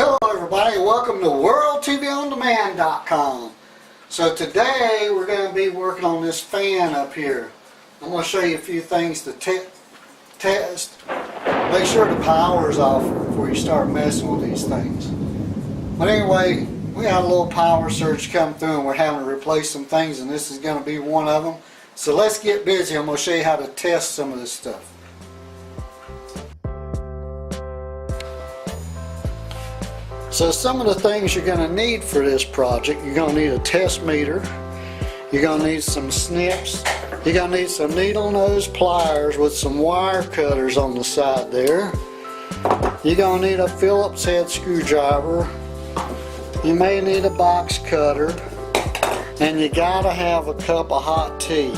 Hello everybody, welcome to WorldTVonDemand.com. So today we're going to be working on this fan up here. I'm going to show you a few things to test. Make sure the power's off before you start messing with these things. But anyway, we had a little power surge come through and we're having to replace some things, and this is going to be one of them. So let's get busy. I'm going to show you how to test some of this stuff. So some of the things you're going to need for this project: you're going to need a test meter, you're going to need some snips, you're going to need some needle nose pliers with some wire cutters on the side there, you're going to need a Phillips head screwdriver, you may need a box cutter, and you got to have a cup of hot tea.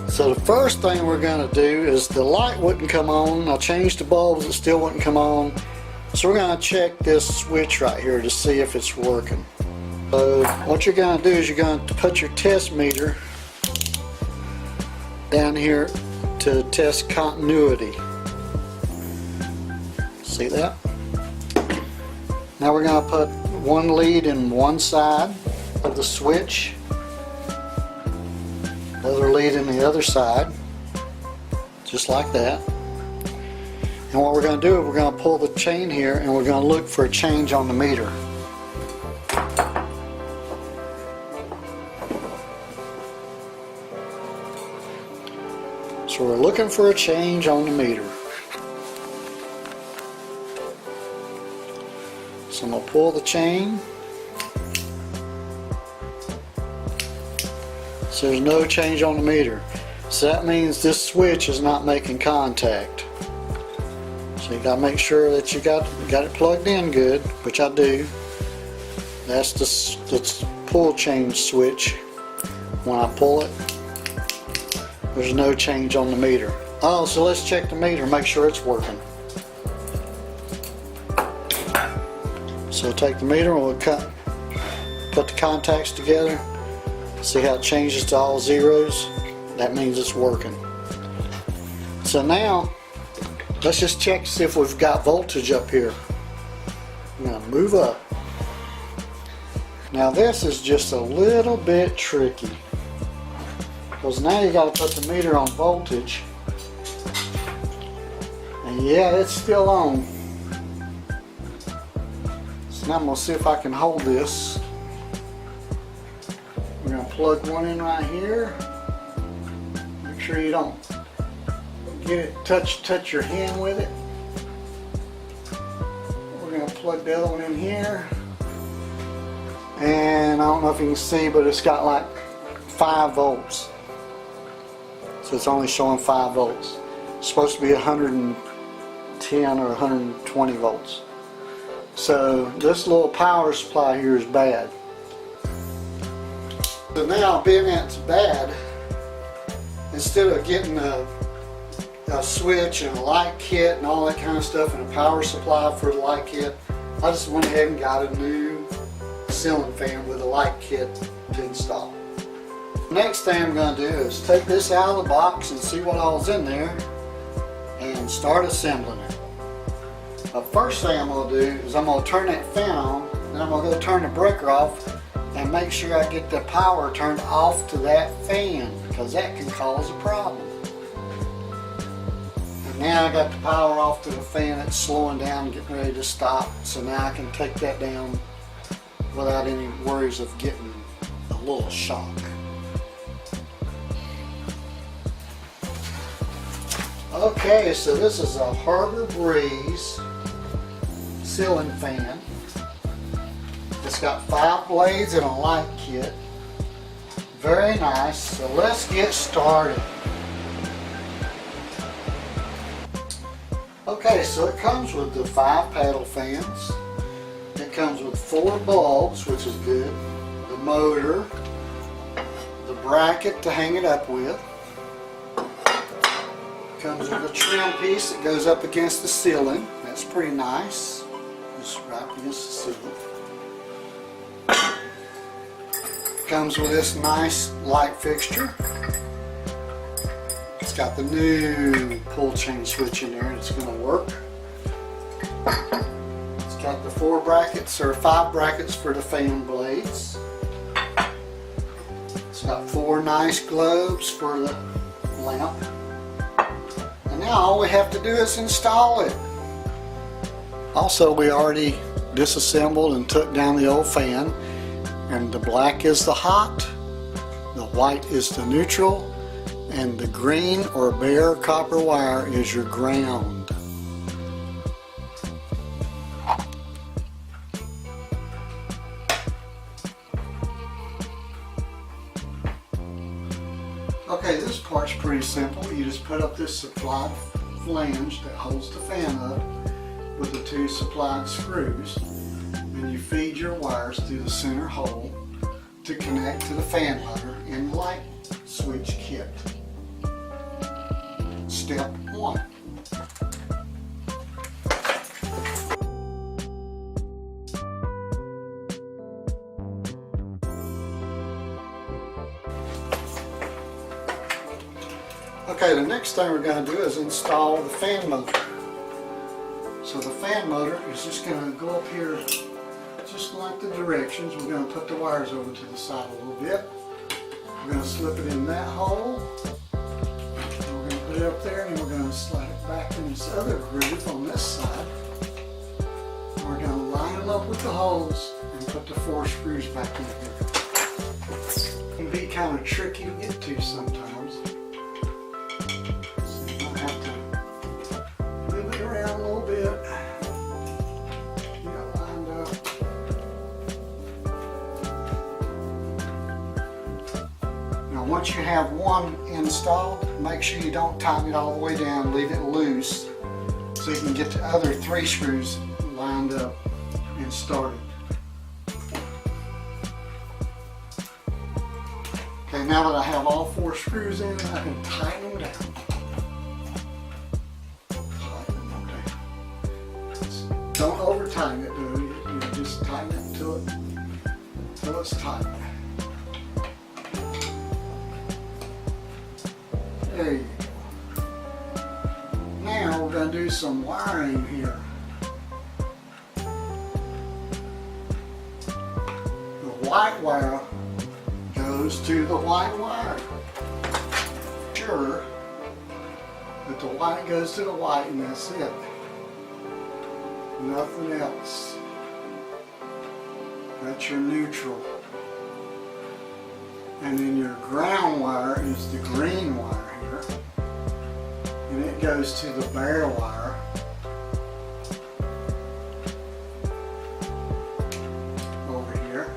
So the first thing we're going to do is the light wouldn't come on. I changed the bulbs, it still wouldn't come on. So we're going to check this switch right here to see if it's working. So what you're going to do is you're going to put your test meter down here to test continuity. See that? Now we're going to put one lead in one side of the switch, other lead in the other side, just like that. And what we're going to do is we're going to pull the chain here and we're going to look for a change on the meter. So we're looking for a change on the meter. So I'm going to pull the chain. So there's no change on the meter. So that means this switch is not making contact. So you got to make sure that you got it plugged in good, which I do. That's the pull change switch. When I pull it, there's no change on the meter. Oh, so let's check the meter, make sure it's working. So take the meter and we'll put the contacts together. See how it changes to all zeros? That means it's working. So now, let's just check to see if we've got voltage up here. Now move up. Now this is just a little bit tricky, because now you got to put the meter on voltage. And yeah, it's still on. So now I'm going to see if I can hold this. We're going to plug one in right here. Make sure you don't get it, touch your hand with it. We're going to plug the other one in here. And I don't know if you can see, but it's got like 5 volts. So it's only showing 5 volts. It's supposed to be 110 or 120 volts. So this little power supply here is bad. So now, being that's bad, instead of getting a switch and a light kit and all that kind of stuff and a power supply for the light kit, I just went ahead and got a new ceiling fan with a light kit to install. Next thing I'm going to do is take this out of the box and see what all's in there and start assembling it. The first thing I'm going to do is I'm going to turn that fan on, then I'm going to go turn the breaker off and make sure I get the power turned off to that fan, because that can cause a problem. And now I got the power off to the fan, it's slowing down, getting ready to stop, so now I can take that down without any worries of getting a little shock. Okay, so this is a Harbor Breeze ceiling fan. It's got 5 blades and a light kit. Very nice. So let's get started. Okay, so it comes with the 5 paddle fans. It comes with 4 bulbs, which is good. The motor, the bracket to hang it up with. It comes with a trim piece that goes up against the ceiling. That's pretty nice. Just right up against the ceiling. Comes with this nice light fixture. It's got the new pull chain switch in there, and it's going to work. It's got the 4 brackets or 5 brackets for the fan blades. It's got 4 nice globes for the lamp. And now all we have to do is install it. Also, we already disassembled and took down the old fan, and the black is the hot, the white is the neutral, and the green or bare copper wire is your ground. Okay, this part's pretty simple. You just put up this supplied flange that holds the fan up with the 2 supplied screws, and you feed your wires through the center hole to connect to the fan motor in the light switch kit. Step 1. Okay, the next thing we're going to do is install the fan motor. So the fan motor is just going to go up here just like the directions. We're going to put the wires over to the side a little bit. We're going to slip it in that hole. We're going to put it up there, and then we're going to slide it back in this other groove on this side. We're going to line them up with the holes and put the 4 screws back in here. It can be kind of tricky to get to sometimes. So you might have to move it around a little bit. Get it lined up. Now once you have one installed, make sure you don't tighten it all the way down, leave it loose so you can get the other 3 screws lined up and started. Okay, now that I have all 4 screws in, I can tighten them down. Don't over tighten it, though. You just tighten it until it's tight. There you go. Now we're going to do some wiring here. The white wire goes to the white wire. Sure that the white goes to the white, and that's it. Nothing else. That's your neutral. And then your ground wire is the green wire here. And it goes to the bare wire. Over here.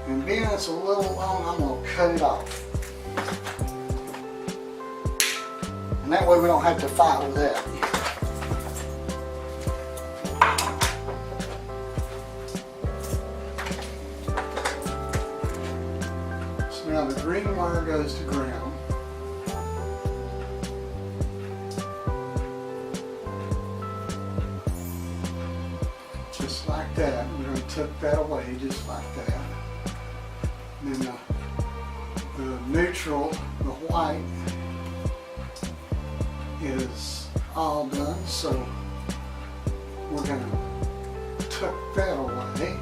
And being it's a little long, I'm going to cut it off. And that way we don't have to fight with that. Now the green wire goes to ground. Just like that. We're going to tuck that away just like that. And then the neutral, the white, is all done. So we're going to tuck that away,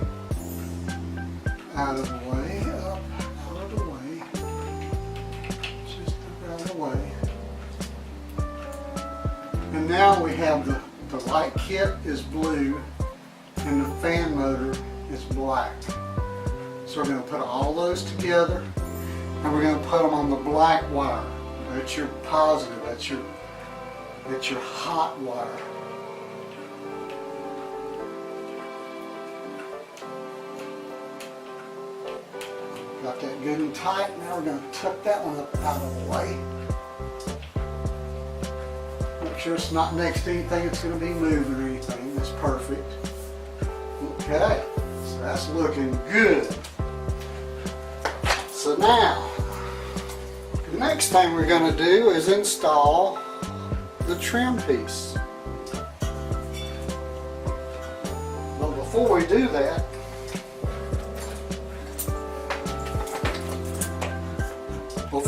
out of the way, up. And now we have the light kit is blue and the fan motor is black. So we're going to put all those together and we're going to put them on the black wire. That's your positive, that's your hot wire. Got that good and tight. Now we're going to tuck that one up out of the way. Make sure it's not next to anything that's going to be moving or anything. That's perfect. Okay, so that's looking good. So now, the next thing we're going to do is install the trim piece. But before we do that,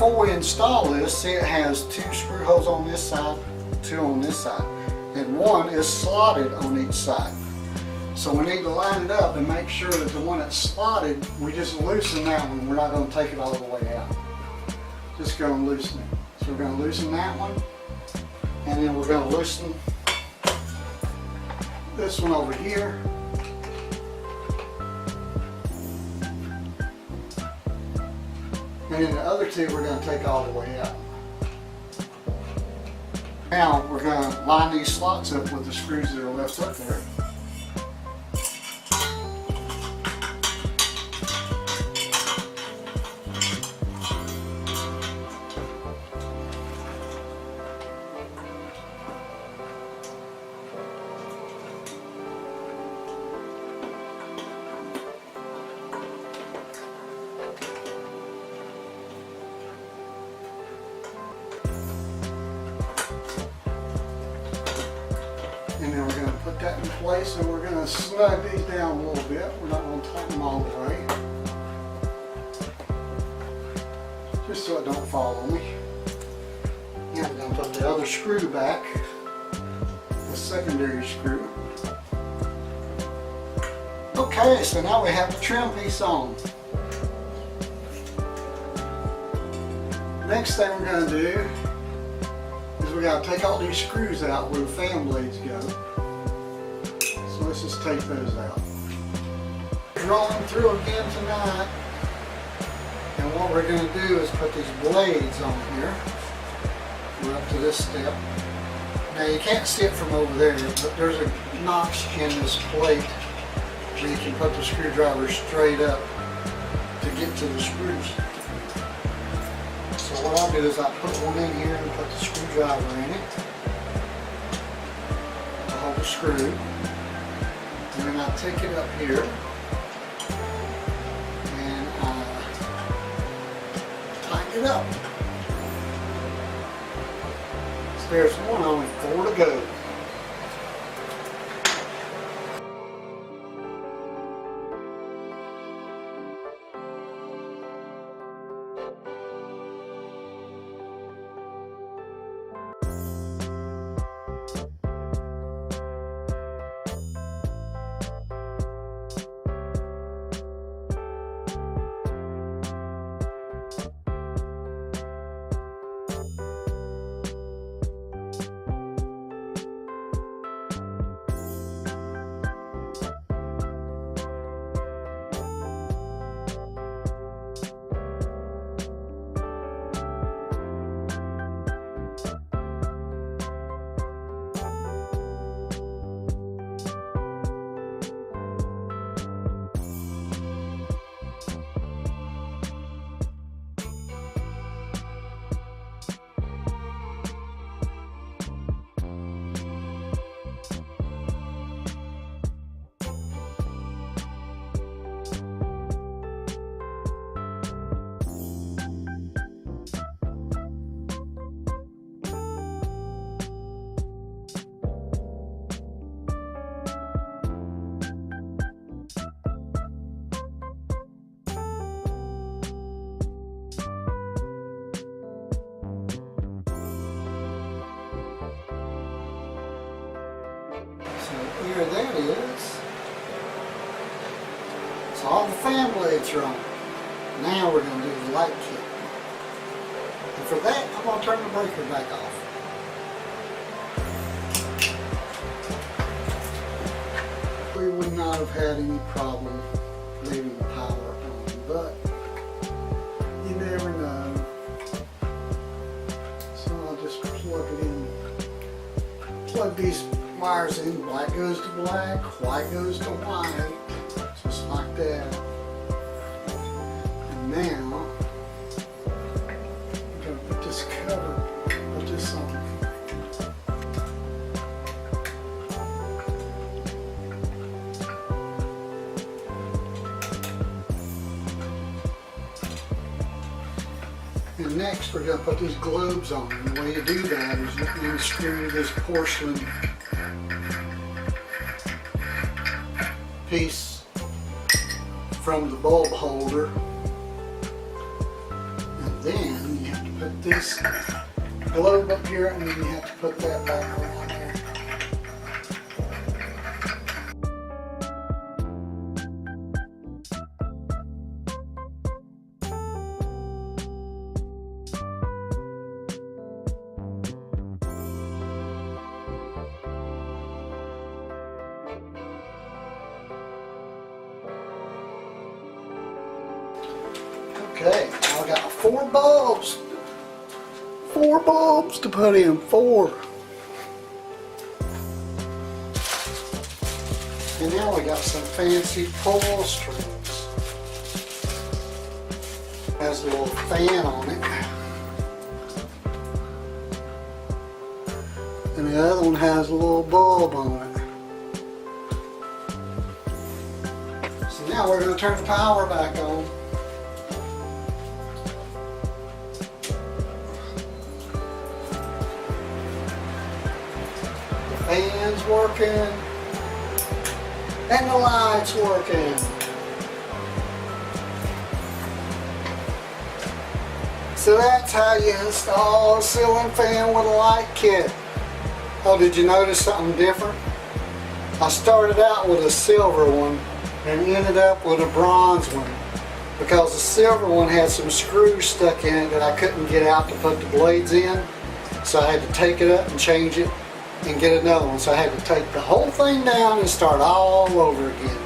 before we install this, see it has 2 screw holes on this side, 2 on this side, and 1 is slotted on each side. So we need to line it up and make sure that the one that's slotted, we just loosen that one. We're not going to take it all the way out. Just going to loosen it. So we're going to loosen that one, and then we're going to loosen this one over here. And then the other 2 we're going to take all the way out. Now we're going to line these slots up with the screws that are left up there. And then we're going to put that in place, and we're going to snug these down a little bit. We're not going to tighten them all the way, just so it don't fall on me. Now we're going to put the other screw back, the secondary screw. Okay, so now we have the trim piece on. Next thing we're going to do, we got to take all these screws out where the fan blades go. So let's just take those out. Rolling through again tonight, and what we're going to do is put these blades on here. We're up to this step. Now you can't see it from over there, but there's a notch in this plate where you can put the screwdriver straight up to get to the screws. So what I'll do is I'll put one in here and put the screwdriver in it to hold the screw. And then I'll take it up here and tighten it up. So there's one, only 4 to go. Here that is. So all the fan blades are on. Now we're going to do the light kit. And for that, I'm going to turn the breaker back off. We would not have had any problem leaving the power on, but you never know. So I'll just plug it in. Plug these wires in. Black goes to black, white goes to white, just like that. And now I'm going to put this cover, put this on. And next we're going to put these globes on. And the way you do that is you unscrew this porcelain piece from the bulb holder, and then you put this globe up here, and then you have to put that back around there. Okay, I got 4 bulbs. 4 bulbs to put in. 4. And now we got some fancy pull strings. Has a little fan on it. And the other one has a little bulb on it. So now we're going to turn the power back on. Fan's working, and the light's working. So that's how you install a ceiling fan with a light kit. Oh, did you notice something different? I started out with a silver one and ended up with a bronze one because the silver one had some screws stuck in it that I couldn't get out to put the blades in. So I had to take it up and change it and get another one. So I had to take the whole thing down and start all over again.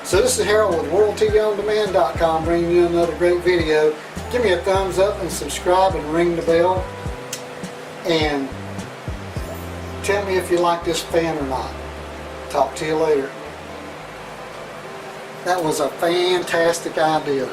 So this is Harold with WorldTVonDemand.com bringing you another great video. Give me a thumbs up and subscribe and ring the bell. And tell me if you like this fan or not. Talk to you later. That was a fantastic idea.